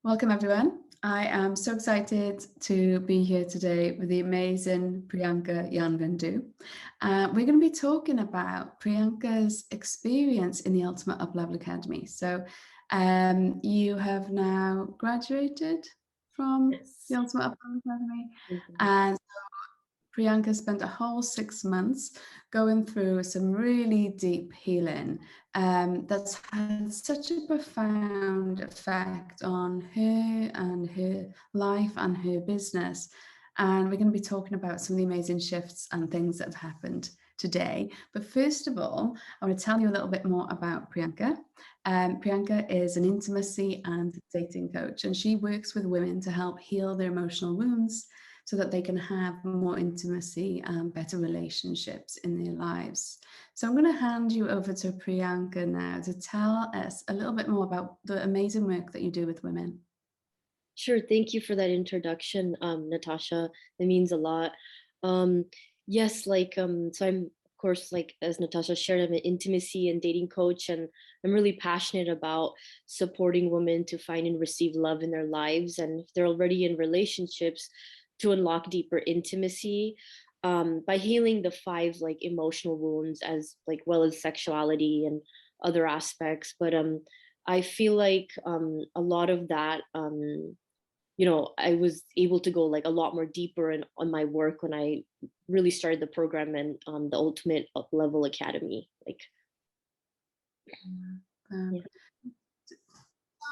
Welcome, everyone. I am so excited to be here today with the amazing Priyanka Yadvendu. We're going to be talking about Priyanka's experience in the Ultimate Uplevel Academy. So you have now graduated from Yes. the Ultimate Uplevel Academy, Mhm. and Priyanka spent a whole 6 months going through some really deep healing that's had such a profound effect on her and her life and her business. And we're going to be talking about some of the amazing shifts and things that have happened today. But first of all, I want to tell you a little bit more about Priyanka. Priyanka is an intimacy and dating coach, and she works with women to help heal their emotional wounds so that they can have more intimacy and better relationships in their lives. So I'm going to hand you over to Priyanka now to tell us a little bit more about the amazing work that you do with women. Sure. Thank you for that introduction, Natasha. That means a lot. Um, yes, so I'm, of course, like as Natasha shared, I'm an intimacy and dating coach, and I'm really passionate about supporting women to find and receive love in their lives. And if they're already in relationships, to unlock deeper intimacy, by healing the five emotional wounds as well as sexuality and other aspects. But I feel like a lot of that I was able to go a lot more deeper on my work when I really started the program and the Ultimate Up Level Academy. Um, Yeah.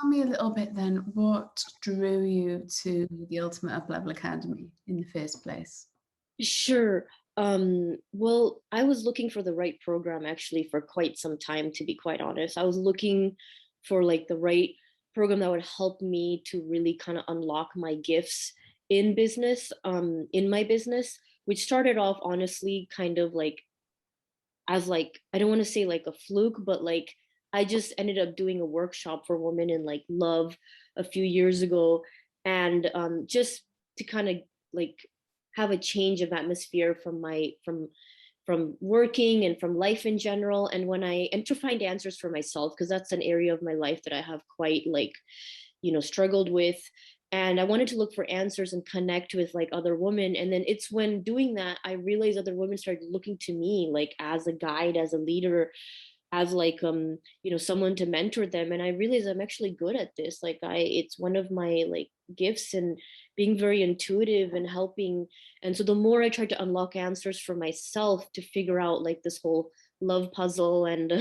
Tell me a little bit then, what drew you to the Ultimate Up Level Academy in the first place? Sure. Well, I was looking for the right program actually for quite some time, to be quite honest. I was looking for the right program that would help me to really kind of unlock my gifts in business, in my business, which started off honestly kind of as I don't want to say a fluke, but I just ended up doing a workshop for women in love a few years ago, and just to kind of like have a change of atmosphere from my from working and from life in general, and to find answers for myself, because that's an area of my life that I have quite struggled with. And I wanted to look for answers and connect with other women. And then it's when doing that I realized other women started looking to me as a guide, as a leader, as someone to mentor them. And I realized I'm actually good at this. It's one of my gifts, and being very intuitive and helping. And so the more I tried to unlock answers for myself to figure out this whole love puzzle and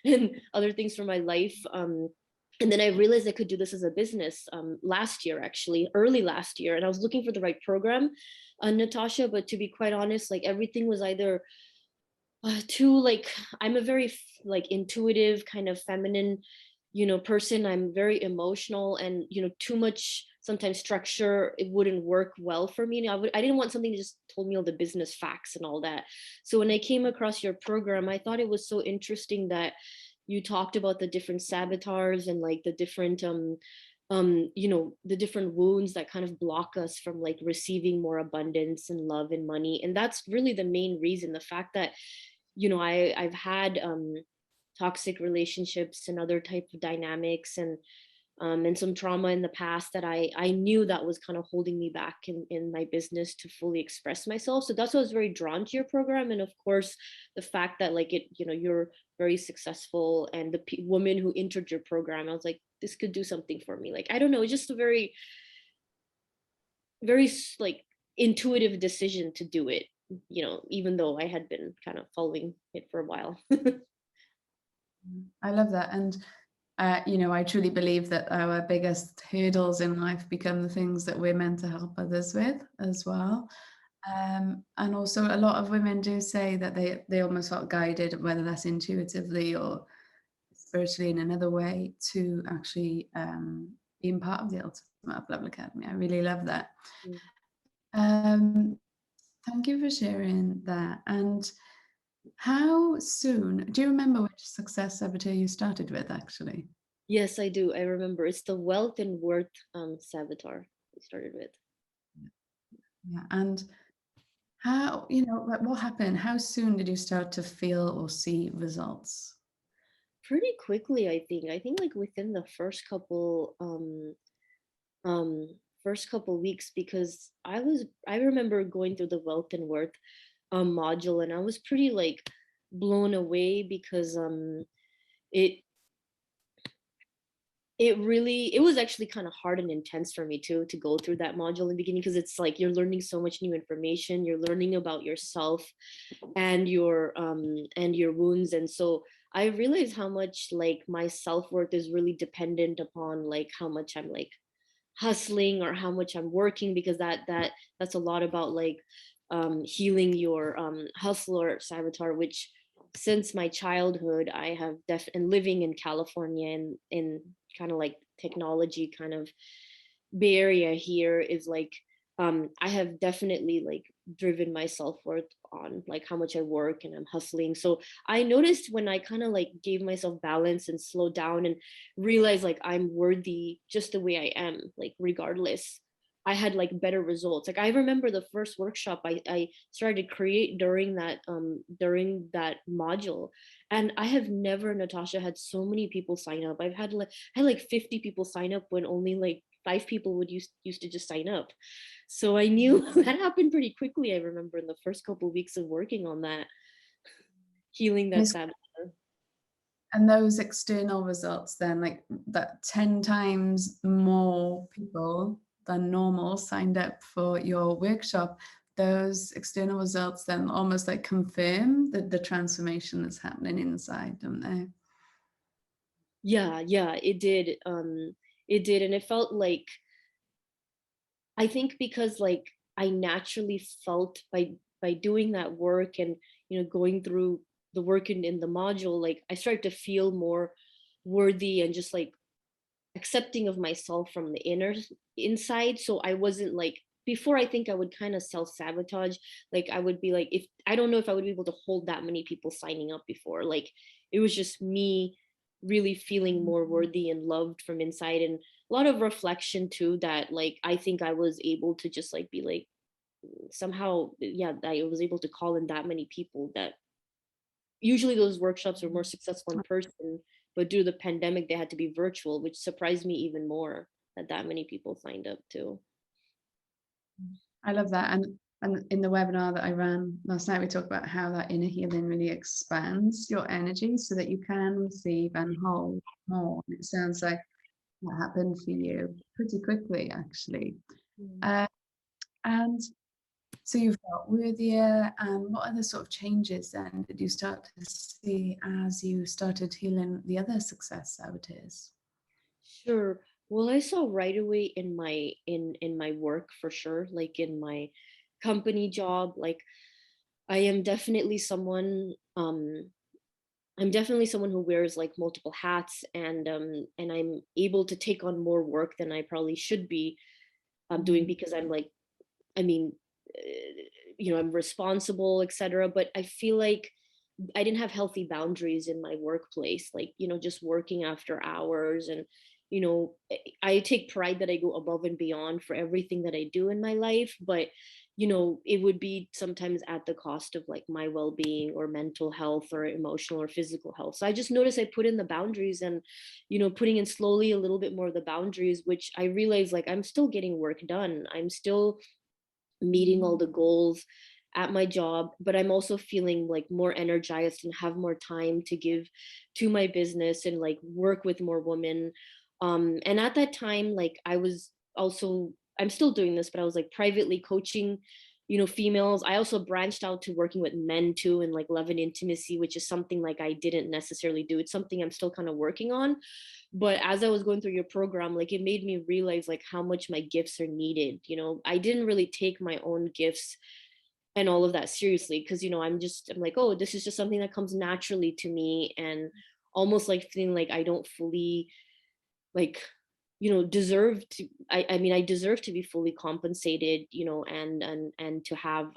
and other things for my life, and then I realized I could do this as a business last year, actually, early last year. And I was looking for the right program, Natasha. But to be quite honest, everything was either too I'm a very intuitive kind of feminine person. I'm very emotional, and too much sometimes structure, it wouldn't work well for me. And I didn't want something that just told me all the business facts and all that. So when I came across your program, I thought it was so interesting that you talked about the different saboteurs and the different the different wounds that kind of block us from receiving more abundance and love and money. And that's really the main reason, the fact that I've had toxic relationships and other type of dynamics, and some trauma in the past that I knew that was kind of holding me back in my business to fully express myself. So that's why I was very drawn to your program. And of course, the fact that you're very successful, and the woman who entered your program, I was like, this could do something for me. I don't know, it's just a very, very intuitive decision to do it, even though I had been kind of following it for a while. I love that. And I truly believe that our biggest hurdles in life become the things that we're meant to help others with as well. And also, a lot of women do say that they almost felt guided, whether that's intuitively or spiritually in another way, to actually being part of the Ultimate Up Level Academy. I really love that. Um, Thank you for sharing that. And how soon, do you remember which success saboteur you started with actually? Yes, I do. I remember. It's the wealth and worth saboteur we started with. Yeah. And how, like what happened? How soon did you start to feel or see results? Pretty quickly, I think. I think within the first couple first couple weeks because I remember going through the wealth and worth module, and I was pretty like blown away because it it was actually kind of hard and intense for me too to go through that module in the beginning, because it's like you're learning so much new information, you're learning about yourself and your wounds. And so I realized how much like my self-worth is really dependent upon like how much I'm like hustling or how much I'm working, because that's a lot about like healing your hustle or saboteur, which since my childhood I have and living in California and in kind of like technology kind of Bay Area here is like I have definitely like driven my self-worth on like how much I work and I'm hustling. So I noticed when I kind of like gave myself balance and slowed down and realized like I'm worthy just the way I am, like regardless, I had like better results. Like I remember the first workshop I started to create during that module, and I have never, Natasha, had so many people sign up. I had like 50 people sign up when only like 5 people would used to just sign up. So I knew that happened pretty quickly. I remember in the first couple of weeks of working on that, healing that saboteur. And those external results then, like that 10 times more people than normal signed up for your workshop, those external results then almost like confirm the transformation that's happening inside, don't they? Yeah, it did. It did. And it felt like, I think because like I naturally felt by doing that work and going through the work in the module, like I started to feel more worthy and just like accepting of myself from the inside. So I wasn't like, before I think I would kind of self-sabotage. Like I would be like, if I don't know if I would be able to hold that many people signing up before. Like it was just me really feeling more worthy and loved from inside, and a lot of reflection too, that like I think I was able to just like be like, somehow, yeah, I was able to call in that many people. That usually those workshops are more successful in person, but due to the pandemic they had to be virtual, which surprised me even more that many people signed up too. I love that. And in the webinar that I ran last night, we talked about how that inner healing really expands your energy so that you can receive and hold more. And it sounds like that happened for you pretty quickly, actually. Uh, and so you felt worthier. And what other sort of changes then did you start to see as you started healing the other success saboteurs? Sure. Well, I saw right away in my work, for sure, like in my company job. Like I am definitely someone, I'm definitely someone who wears like multiple hats, and I'm able to take on more work than I probably should be doing, because I'm like, I mean, I'm responsible, etc. But I feel like I didn't have healthy boundaries in my workplace, like, just working after hours. And, I take pride that I go above and beyond for everything that I do in my life. But, it would be sometimes at the cost of like my well being or mental health or emotional or physical health. So I just noticed I put in the boundaries, and, putting in slowly a little bit more of the boundaries, which I realized like I'm still getting work done. I'm still meeting all the goals at my job, but I'm also feeling like more energized and have more time to give to my business and like work with more women. And at that time, like I was also, I'm still doing this, but I was like privately coaching, females. I also branched out to working with men too, and like love and intimacy, which is something like I didn't necessarily do. It's something I'm still kind of working on. But as I was going through your program, like it made me realize like how much my gifts are needed. I didn't really take my own gifts and all of that seriously, because I'm like, oh, this is just something that comes naturally to me, and almost like feeling like I don't fully like deserve to, I mean, I deserve to be fully compensated, and to have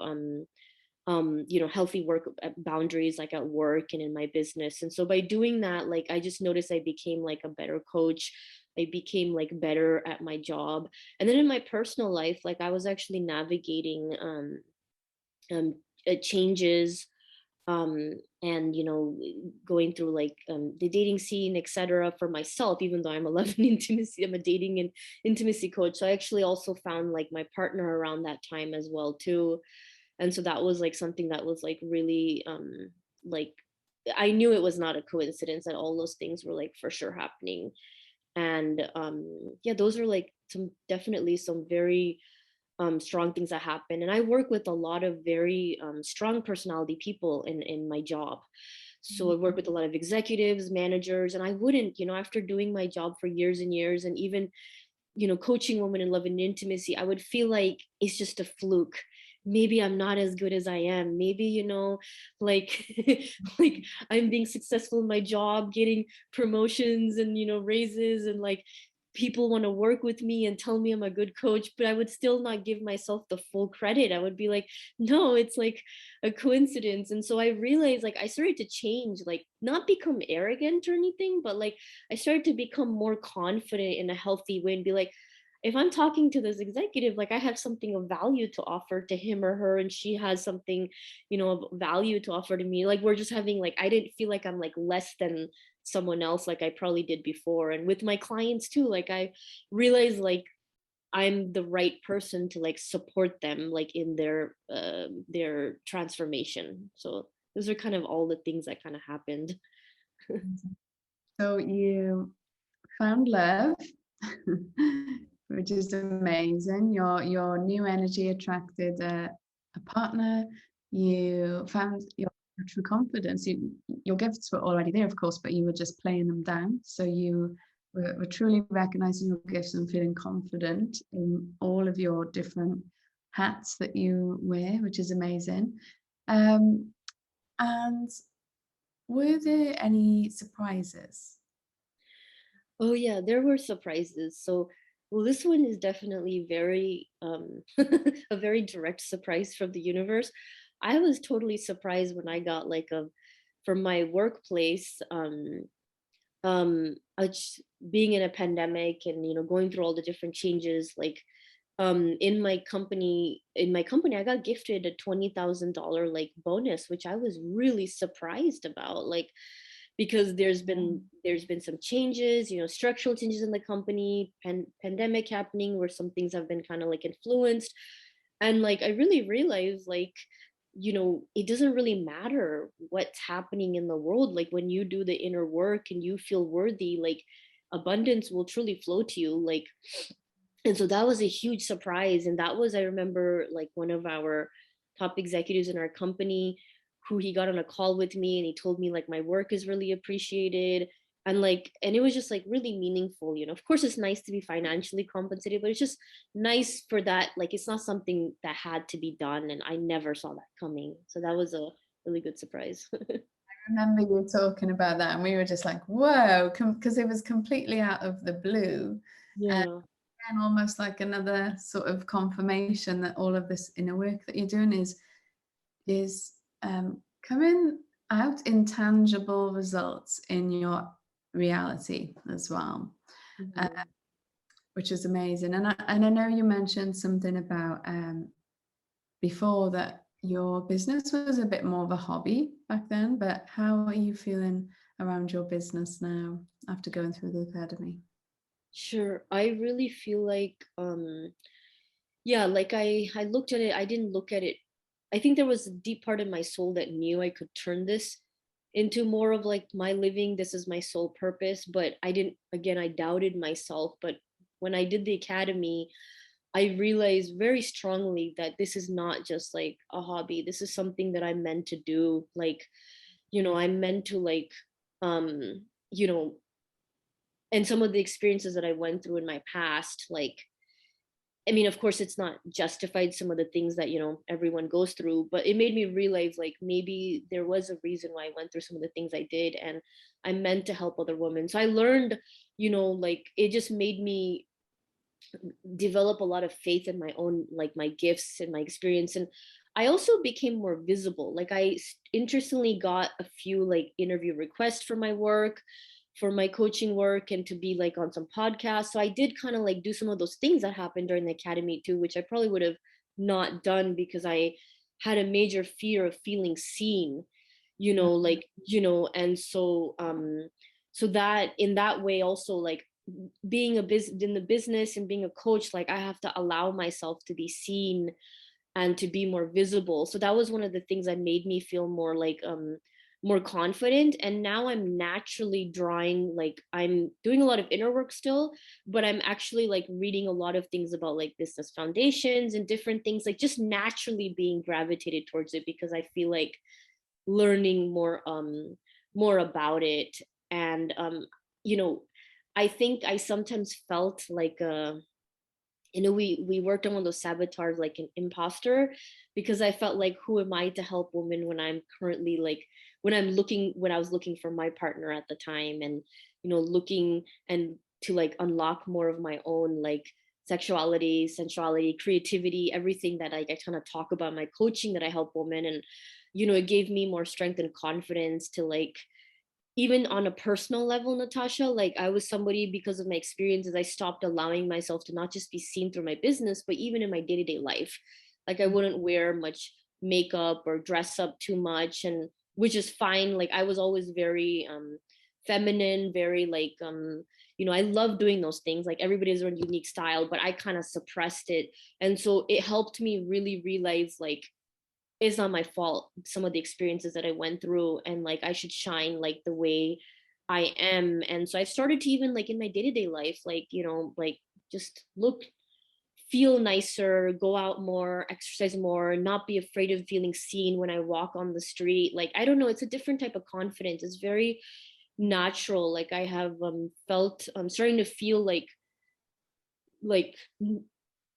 healthy work boundaries, like at work and in my business. And so by doing that, like I just noticed I became like a better coach. I became like better at my job. And then in my personal life, like I was actually navigating changes and going through like the dating scene, etc. for myself, even though I'm a love and intimacy, I'm a dating and intimacy coach. So I actually also found like my partner around that time as well too. And so that was like something that was like really like I knew it was not a coincidence that all those things were like for sure happening. And yeah, those are like some definitely some very strong things that happen. And I work with a lot of very strong personality people in my job. So I work with a lot of executives, managers, and I wouldn't, after doing my job for years and years, and even coaching women in love and intimacy, I would feel like it's just a fluke. Maybe I'm not as good as I am. Maybe, like like I'm being successful in my job, getting promotions and raises, and like people want to work with me and tell me I'm a good coach, but I would still not give myself the full credit. I would be like, no, it's like a coincidence. And so I realized, like, I started to change, like not become arrogant or anything, but like I started to become more confident in a healthy way and be like, if I'm talking to this executive, like I have something of value to offer to him or her, and she has something, of value to offer to me. Like we're just having like, I didn't feel like I'm like less than someone else like I probably did before. And with my clients too, like I realized like I'm the right person to like support them like in their transformation. So those are kind of all the things that kind of happened. So you found love, which is amazing. Your new energy attracted a partner. You found your true confidence. Your gifts were already there, of course, but you were just playing them down. So you were truly recognizing your gifts and feeling confident in all of your different hats that you wear, which is amazing. And were there any surprises? Oh yeah, there were surprises. So, well, this one is definitely very a very direct surprise from the universe. I was totally surprised when I got like a from my workplace I being in a pandemic and going through all the different changes, like in my company I got gifted a $20,000 like bonus, which I was really surprised about, like because there's been some changes, structural changes in the company, pandemic happening where some things have been kind of like influenced. And like I really realized, like, it doesn't really matter what's happening in the world. Like when you do the inner work and you feel worthy, like abundance will truly flow to you. Like, and so that was a huge surprise. And that was, I remember, like one of our top executives in our company, who he got on a call with me and he told me like my work is really appreciated. And like, and it was just like really meaningful. Of course it's nice to be financially compensated, but it's just nice for that. Like it's not something that had to be done, and I never saw that coming. So that was a really good surprise. Remember you talking about that, and we were just like, whoa, because it was completely out of the blue. Yeah. And almost like another sort of confirmation that all of this inner work that you're doing is coming out in tangible results in your reality as well, uh, Mhm. which is amazing. And I know you mentioned something about before that your business was a bit more of a hobby back then, but how are you feeling around your business now after going through the academy? Sure. I really feel like yeah, like I looked at it, I didn't look at it. I think there was a deep part of my soul that knew I could turn this into more of like my living, this is my sole purpose. But I didn't, again, I doubted myself. But when I did the academy, I realized very strongly that this is not just like a hobby. This is something that I'm meant to do. Like, I'm meant to like um, you know, and some of the experiences that I went through in my past, like, I mean, of course, it's not justified some of the things that, everyone goes through, but it made me realize like maybe there was a reason why I went through some of the things I did, and I meant to help other women. So I learned, like it just made me develop a lot of faith in my own, like my gifts and my experience. And I also became more visible. Like interestingly got a few like interview requests for my work, for my coaching work, and to be like on some podcasts. So I did kind of like do some of those things that happened during the academy too, which I probably would have not done because I had a major fear of feeling seen. like, and so so that in that way also, like, being in the business and being a coach, like I have to allow myself to be seen and to be more visible. So that was one of the things that made me feel more like more confident. And now I'm naturally drawing, like I'm doing a lot of inner work still, but I'm actually like reading a lot of things about like business foundations and different things, like just naturally being gravitated towards it because I feel like learning more about it. And you know I think I sometimes felt like we worked on one of those saboteurs, like an imposter, because I felt like, who am I to help women when I'm currently like, when I was looking for my partner at the time, and looking and to like unlock more of my own like sexuality, sensuality, creativity, everything that I kind of talk about in my coaching, that I help women. And it gave me more strength and confidence to like, even on a personal level, Natasha, like I was somebody, because of my experiences, I stopped allowing myself to not just be seen through my business, but even in my day-to-day life. Like I wouldn't wear much makeup or dress up too much, and which is fine. Like I was always very feminine, very like I love doing those things. Like everybody has their own unique style, but I kind of suppressed it. And so it helped me really realize like, it's not my fault, some of the experiences that I went through, and like I should shine like the way I am. And so I started to, even like in my day-to-day life, like like just look, feel nicer, go out more, exercise more, not be afraid of feeling seen when I walk on the street. Like I don't know, it's a different type of confidence. It's very natural. Like I have felt, I'm starting to feel like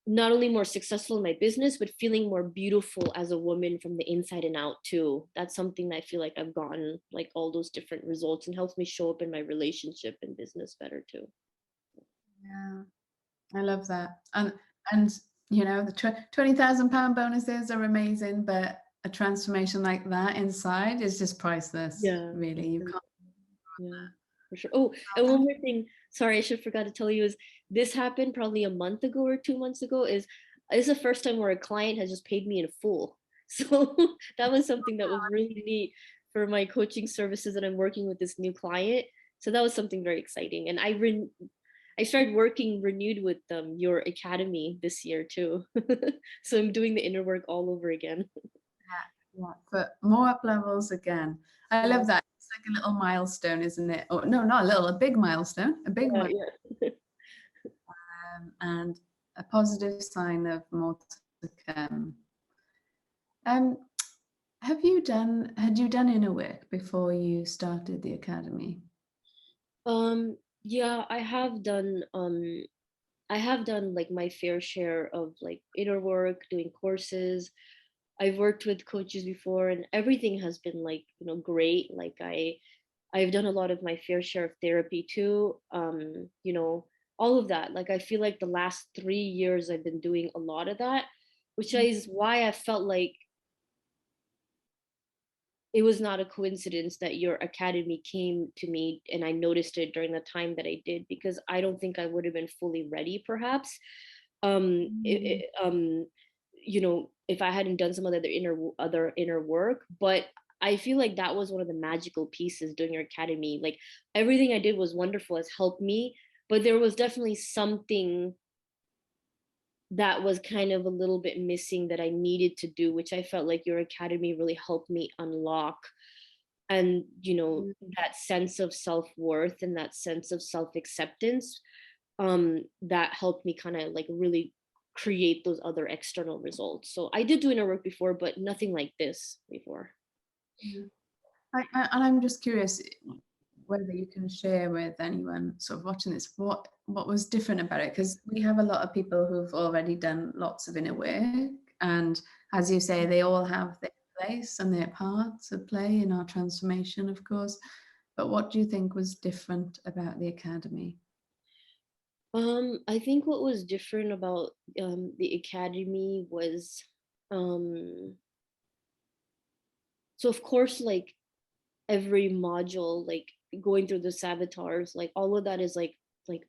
not only more successful in my business, but feeling more beautiful as a woman from the inside and out too. That's something that I feel like I've gotten like all those different results, and helps me show up in my relationship and business better too. Yeah, I love that. And the £20,000 bonuses are amazing, but a transformation like that inside is just priceless. Yeah. Really, you can't. Yeah, for sure. Oh, and one more thing. Sorry, I should forgot to tell you, is this happened probably a month ago or 2 months ago. Is the first time where a client has just paid me in full. So that was something that was really neat for my coaching services that I'm working with this new client. So that was something very exciting. And I started working renewed with your academy this year too. So I'm doing the inner work all over again. Yeah, but more up levels again. I Yeah, love that. It's like a little milestone, isn't it? Oh no, not a little, a big milestone, a big yeah, milestone, yeah. and a positive sign of more to come. Um, had you done inner work before you started the academy? Yeah, I have done like my fair share of like inner work, doing courses. I've worked with coaches before, and everything has been like, great. Like I've done a lot of my fair share of therapy too. All of that. Like I feel like the last 3 years I've been doing a lot of that, which is why I felt like it was not a coincidence that your academy came to me and I noticed it during the time that I did, because I don't think I would have been fully ready perhaps Mm. if I hadn't done some other inner work. But I feel like that was one of the magical pieces during your academy. Like everything I did was wonderful, has helped me, but there was definitely something that was kind of a little bit missing that I needed to do, which I felt like your academy really helped me unlock. And that sense of self-worth and that sense of self-acceptance, that helped me kind of like really create those other external results. So I did do inner work before, but nothing like this before. Yeah. And I'm just curious whether you can share with anyone sort of watching this what was different about it, because we have a lot of people who've already done lots of inner work, and as you say, they all have their place and their part to play in our transformation, of course. But what do you think was different about the academy? I think what was different about the academy was, um so of course, like every module, like going through the saboteurs, like all of that is like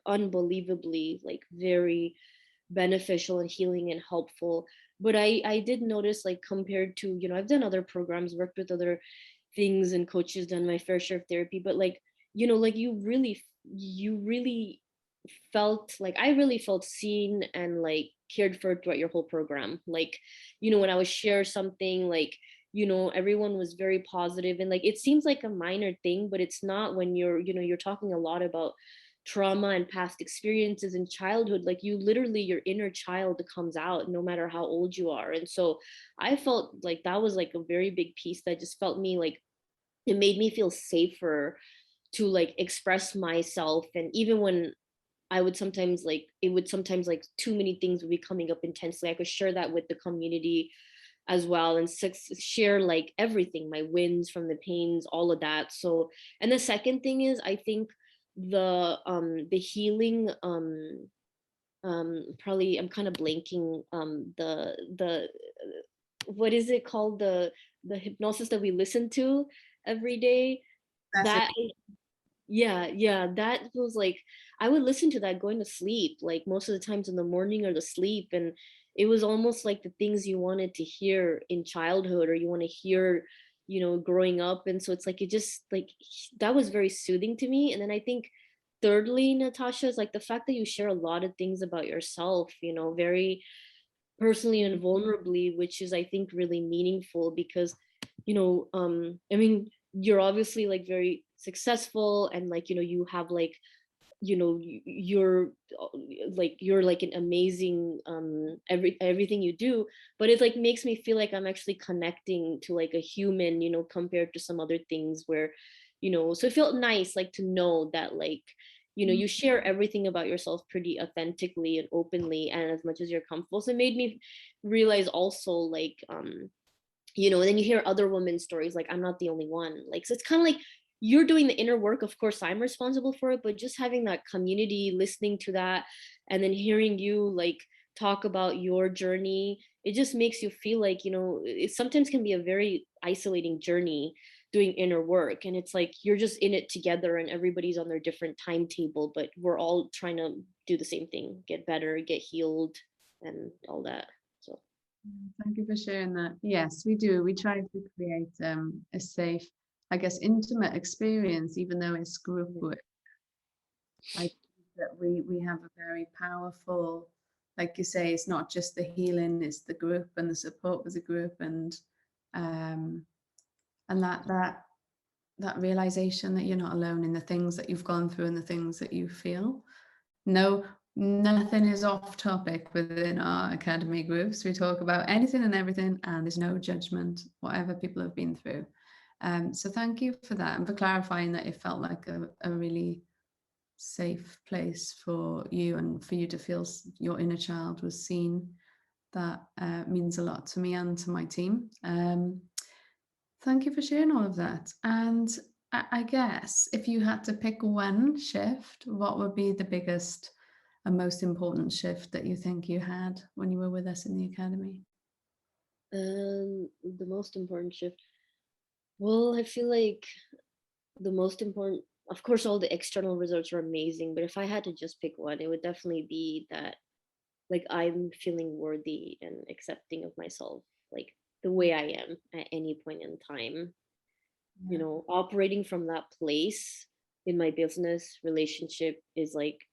unbelievably like very beneficial and healing and helpful. But I did notice, like compared to, I've done other programs, worked with other things and coaches, done my fair share of therapy, but like, you know, like you really felt like I really felt seen and like cared for throughout your whole program. Like, you know, when I would share something, like, you know, everyone was very positive, and like it seems like a minor thing, but it's not when you're, you know, you're talking a lot about trauma and past experiences in childhood. Like, you literally, your inner child comes out no matter how old you are. And so I felt like that was like a very big piece that just felt me like, it made me feel safer to like express myself. And even when I would sometimes like, it would sometimes like too many things would be coming up intensely, I could share that with the community as well, and share like everything, my wins from the pains, all of that. So, and the second thing is, I think the healing, probably I'm kind of blanking, the what is it called, the hypnosis that we listen to every day, That's it. that, yeah, that was like, I would listen to that going to sleep, like most of the times in the morning or the sleep. And it was almost like the things you wanted to hear in childhood, or you want to hear, you know, growing up. And so it's like, it just like, that was very soothing to me. And then I think thirdly, Natasha, is like the fact that you share a lot of things about yourself, you know, very personally and vulnerably, which is, I think, really meaningful. Because, you know, I mean, you're obviously like very successful, and like, you know, you have like, you know, you're like an amazing, everything you do. But it like makes me feel like I'm actually connecting to like a human, you know, compared to some other things where, you know, so it felt nice like to know that, like, you know, you share everything about yourself pretty authentically and openly, and as much as you're comfortable. So it made me realize also, like, you know, and then you hear other women's stories, like, I'm not the only one. Like, so it's kind of like you're doing the inner work. Of course, I'm responsible for it, but just having that community listening to that, and then hearing you like talk about your journey, it just makes you feel like, you know, it sometimes can be a very isolating journey doing inner work. And it's like you're just in it together, and everybody's on their different timetable, but we're all trying to do the same thing: get better, get healed, and all that. So Thank you for sharing that. Yes, we do. We try to create a safe, I guess, intimate experience, even though it's group work. I think that we have a very powerful, like you say, it's not just the healing, it's the group and the support with the group, um and that realization that you're not alone in the things that you've gone through and the things that you feel. No, nothing is off topic within our academy groups. We talk about anything and everything, and there's no judgment, whatever people have been through. So thank you for that, and for clarifying that it felt like a really safe place for you, and for you to feel your inner child was seen. That means a lot to me and to my team. Thank you for sharing all of that. And I guess if you had to pick one shift, what would be the biggest and most important shift that you think you had when you were with us in the academy? the most important shift, well, I feel like the most important, of course, all the external results are amazing, but if I had to just pick one, it would definitely be that, like, I'm feeling worthy and accepting of myself, like the way I am at any point in time. You Yeah, know, operating from that place in my business relationship is like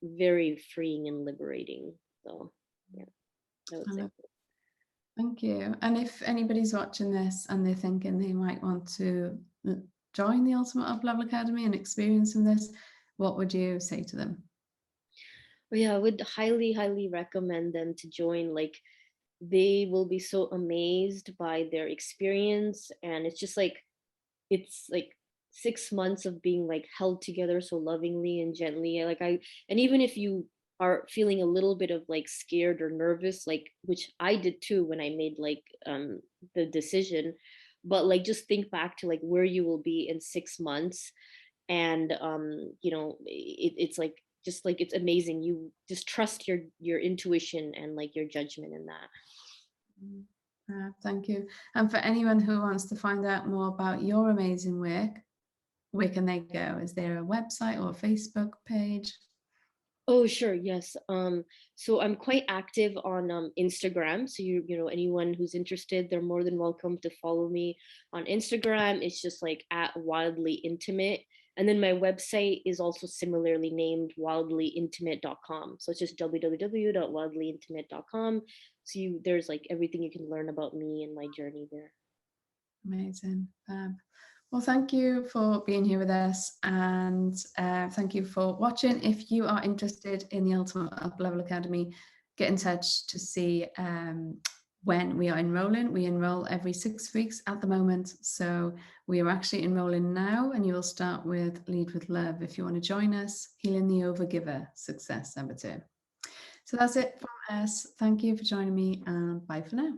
very freeing and liberating. So yeah, I would I say. love Thank you. And if anybody's watching this and they're thinking they might want to join the Ultimate Uplevel Academy and experience some of this, what would you say to them? But yeah, I would highly recommend them to join. Like, they will be so amazed by their experience, and it's like 6 months of being like held together so lovingly and gently. Like, and even if you are feeling a little bit of like scared or nervous, like, which I did too when I made like the decision, but like just think back to like where you will be in 6 months. And you know, it's like, just like, it's amazing. You just trust your intuition and like your judgment in that. Thank you. And for anyone who wants to find out more about your amazing work, where can they go? Is there a website or a Facebook page? Oh, sure. Yes. So I'm quite active on Instagram. So you know, anyone who's interested, they're more than welcome to follow me on Instagram. It's just like at wildly intimate. And then my website is also similarly named wildlyintimate.com. So it's just www.wildlyintimate.com. So there's like everything you can learn about me and my journey there. Amazing. Well, thank you for being here with us, and thank you for watching. If you are interested in the Ultimate Uplevel Academy, get in touch to see when we are enrolling. We enroll every 6 weeks at the moment, so we are actually enrolling now, and you will start with Lead with Love if you want to join us, Healing the Overgiver, Success Saboteur. So that's it from us. Thank you for joining me, and bye for now.